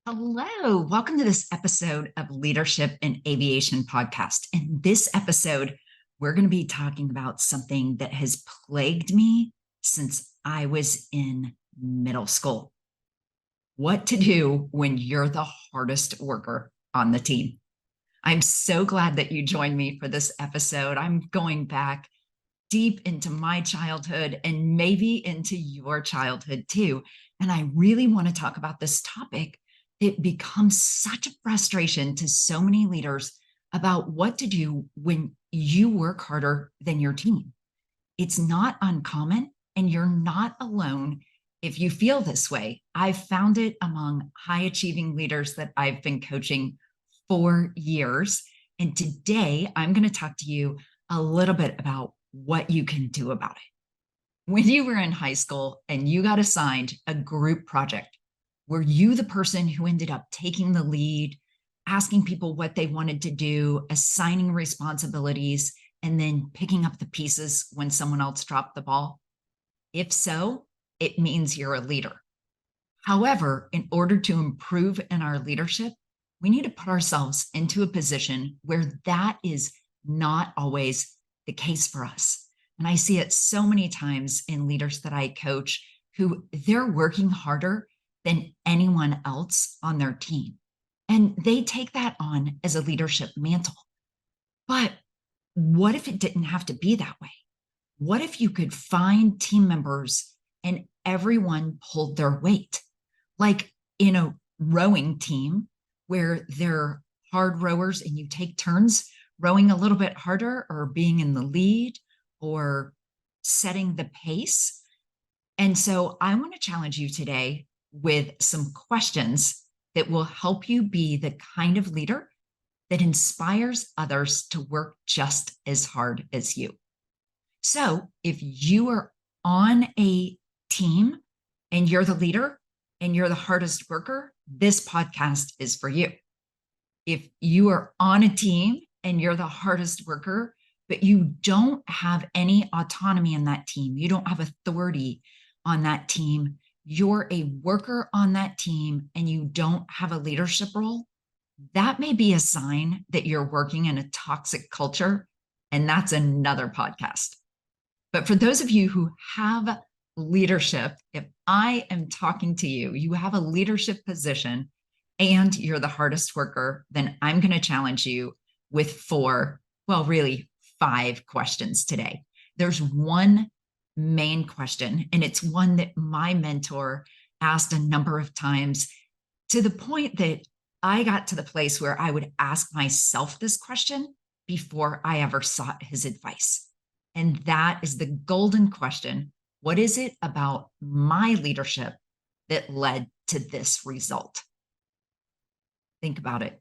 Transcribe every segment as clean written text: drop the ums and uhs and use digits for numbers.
Hello, welcome to this episode of Leadership and Aviation Podcast. In this episode, we're going to be talking about something that has plagued me since I was in middle school. What to do when you're the hardest worker on the team. I'm so glad that you joined me for this episode. I'm going back deep into my childhood and maybe into your childhood too. And I really want to talk about this topic. It becomes such a frustration to so many leaders about what to do when you work harder than your team. It's not uncommon, and you're not alone if you feel this way. I've found it among high achieving leaders that I've been coaching for years. And today I'm going to talk to you a little bit about what you can do about it. When you were in high school and you got assigned a group project, were you the person who ended up taking the lead, asking people what they wanted to do, assigning responsibilities, and then picking up the pieces when someone else dropped the ball? If so, it means you're a leader. However, in order to improve in our leadership, we need to put ourselves into a position where that is not always the case for us. And I see it so many times in leaders that I coach who they're working harder than anyone else on their team. And they take that on as a leadership mantle. But what if it didn't have to be that way? What if you could find team members and everyone pulled their weight? Like in a rowing team where they're hard rowers and you take turns rowing a little bit harder or being in the lead or setting the pace. And so I want to challenge you today with some questions that will help you be the kind of leader that inspires others to work just as hard as you. So if you are on a team and you're the leader and you're the hardest worker, this podcast is for you. If you are on a team and you're the hardest worker, but you don't have any autonomy in that team, you don't have authority on that team, you're a worker on that team and you don't have a leadership role, that may be a sign that you're working in a toxic culture. And that's another podcast. But for those of you who have leadership, if I am talking to you, you have a leadership position and you're the hardest worker, then I'm going to challenge you with really 5 questions today. There's one main question, and it's one that my mentor asked a number of times, to the point that I got to the place where I would ask myself this question before I ever sought his advice. And that is the golden question: what is it about my leadership that led to this result? Think about it.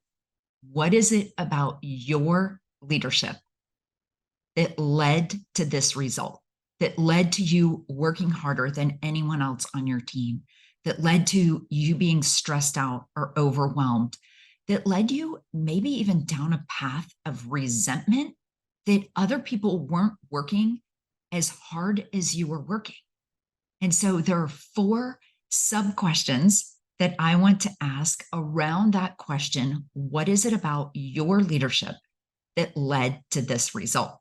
What is it about your leadership that led to this result? That led to you working harder than anyone else on your team, that led to you being stressed out or overwhelmed, that led you maybe even down a path of resentment that other people weren't working as hard as you were working. And so there are 4 sub questions that I want to ask around that question: what is it about your leadership that led to this result?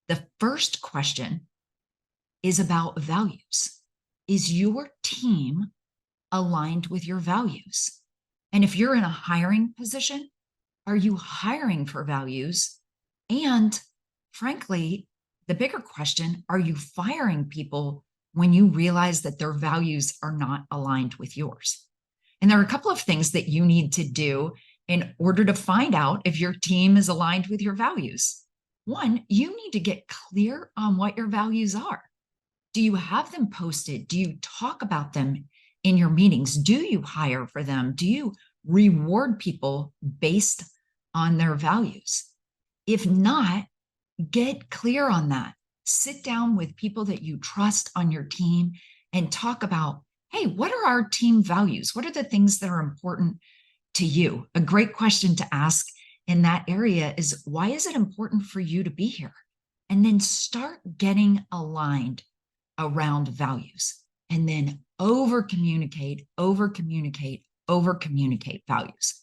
The first question is about values. Is your team aligned with your values? And if you're in a hiring position, are you hiring for values? And frankly, the bigger question, are you firing people when you realize that their values are not aligned with yours? And there are a couple of things that you need to do in order to find out if your team is aligned with your values. One, you need to get clear on what your values are. Do you have them posted? Do you talk about them in your meetings? Do you hire for them? Do you reward people based on their values? If not, get clear on that. Sit down with people that you trust on your team and talk about, hey, what are our team values? What are the things that are important to you? A great question to ask in that area is, why is it important for you to be here? And then start getting aligned around values, and then over communicate, over communicate values.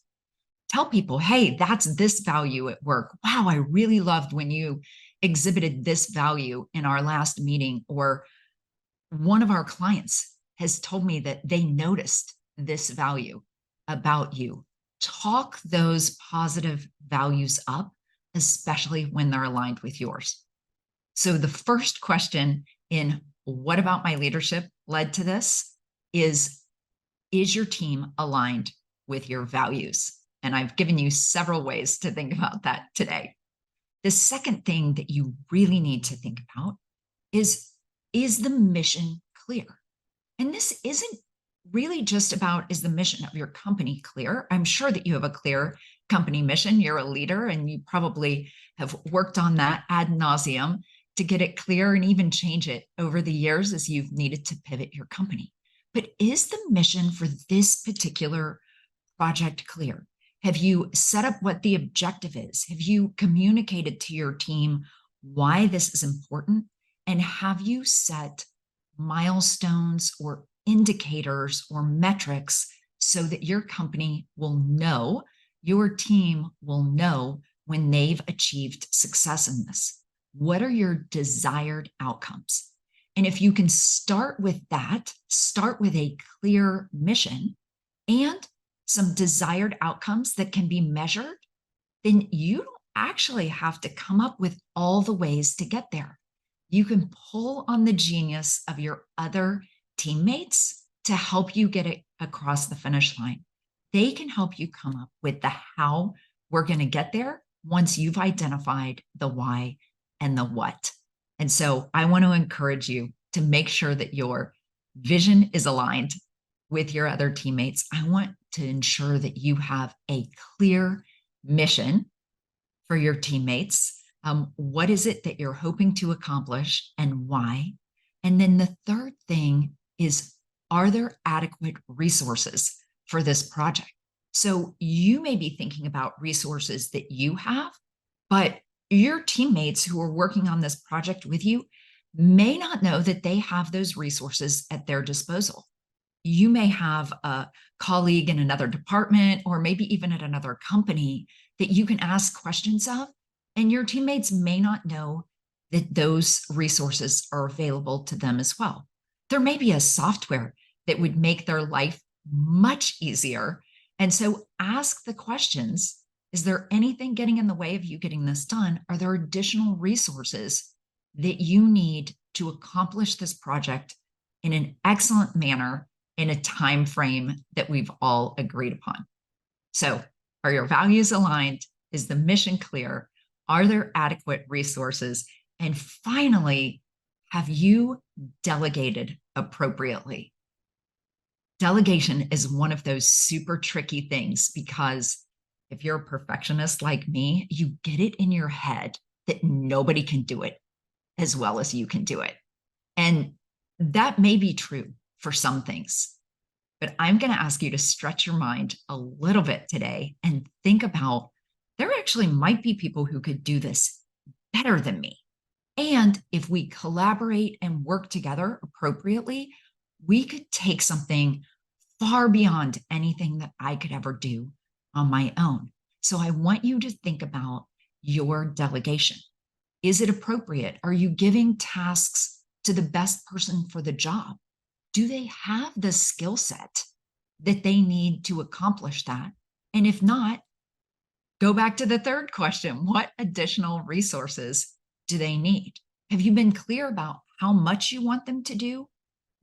Tell people, hey, that's this value at work. Wow, I really loved when you exhibited this value in our last meeting. Or one of our clients has told me that they noticed this value about you. Talk those positive values up, especially when they're aligned with yours. So the first question in what about my leadership led to this is your team aligned with your values? And I've given you several ways to think about that today. The second thing that you really need to think about is the mission clear? And this isn't really just about, is the mission of your company clear? I'm sure that you have a clear company mission. You're a leader and you probably have worked on that ad nauseum to get it clear and even change it over the years as you've needed to pivot your company. But is the mission for this particular project clear? Have you set up what the objective is? Have you communicated to your team why this is important? And have you set milestones or indicators or metrics so that your company will know, your team will know when they've achieved success in this? What are your desired outcomes? And if you can start with that, start with a clear mission and some desired outcomes that can be measured, then you don't actually have to come up with all the ways to get there. You can pull on the genius of your other teammates to help you get it across the finish line. They can help you come up with the how we're going to get there once you've identified the why and the what. And so I want to encourage you to make sure that your vision is aligned with your other teammates. I want to ensure that you have a clear mission for your teammates. What is it that you're hoping to accomplish and why? And then the third thing is, are there adequate resources for this project? So you may be thinking about resources that you have, but your teammates who are working on this project with you may not know that they have those resources at their disposal. You may have a colleague in another department or maybe even at another company that you can ask questions of, and your teammates may not know that those resources are available to them as well. There may be a software that would make their life much easier. And so ask the questions. Is there anything getting in the way of you getting this done? Are there additional resources that you need to accomplish this project in an excellent manner in a time frame that we've all agreed upon? So, are your values aligned? Is the mission clear? Are there adequate resources? And finally, have you delegated appropriately? Delegation is one of those super tricky things because if you're a perfectionist like me, you get it in your head that nobody can do it as well as you can do it. And that may be true for some things, but I'm going to ask you to stretch your mind a little bit today and think about, there actually might be people who could do this better than me. And if we collaborate and work together appropriately, we could take something far beyond anything that I could ever do on my own. So I want you to think about your delegation. Is it appropriate? Are you giving tasks to the best person for the job? Do they have the skill set that they need to accomplish that? And if not, go back to the third question. What additional resources do they need? Have you been clear about how much you want them to do,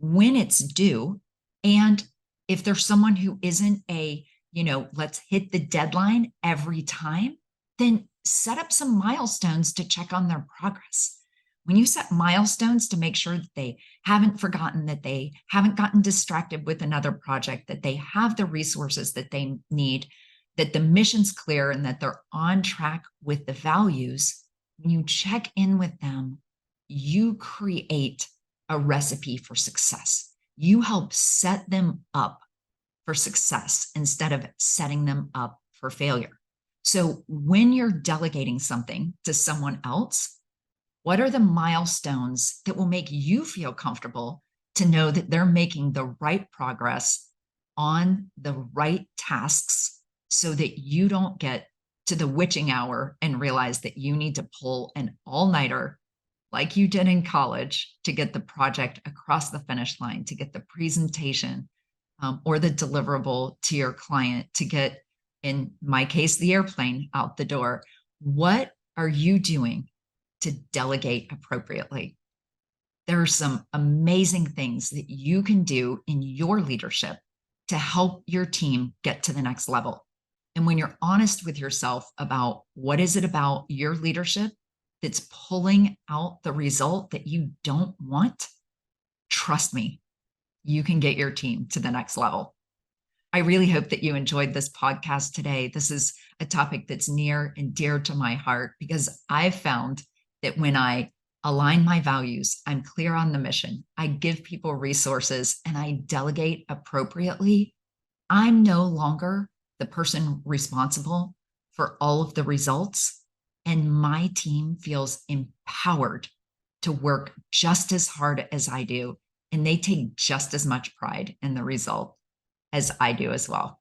when it's due, and if there's someone who isn't let's hit the deadline every time, then set up some milestones to check on their progress. When you set milestones to make sure that they haven't forgotten, that they haven't gotten distracted with another project, that they have the resources that they need, that the mission's clear, and that they're on track with the values, when you check in with them, you create a recipe for success. You help set them up for success instead of setting them up for failure. So when you're delegating something to someone else, what are the milestones that will make you feel comfortable to know that they're making the right progress on the right tasks so that you don't get to the witching hour and realize that you need to pull an all-nighter like you did in college to get the project across the finish line, to get the presentation or the deliverable to your client, to get, in my case, the airplane out the door. What are you doing to delegate appropriately? There are some amazing things that you can do in your leadership to help your team get to the next level. And when you're honest with yourself about what is it about your leadership that's pulling out the result that you don't want, trust me, you can get your team to the next level. I really hope that you enjoyed this podcast today. This is a topic that's near and dear to my heart because I've found that when I align my values, I'm clear on the mission, I give people resources, and I delegate appropriately, I'm no longer the person responsible for all of the results. And my team feels empowered to work just as hard as I do. And they take just as much pride in the result as I do as well.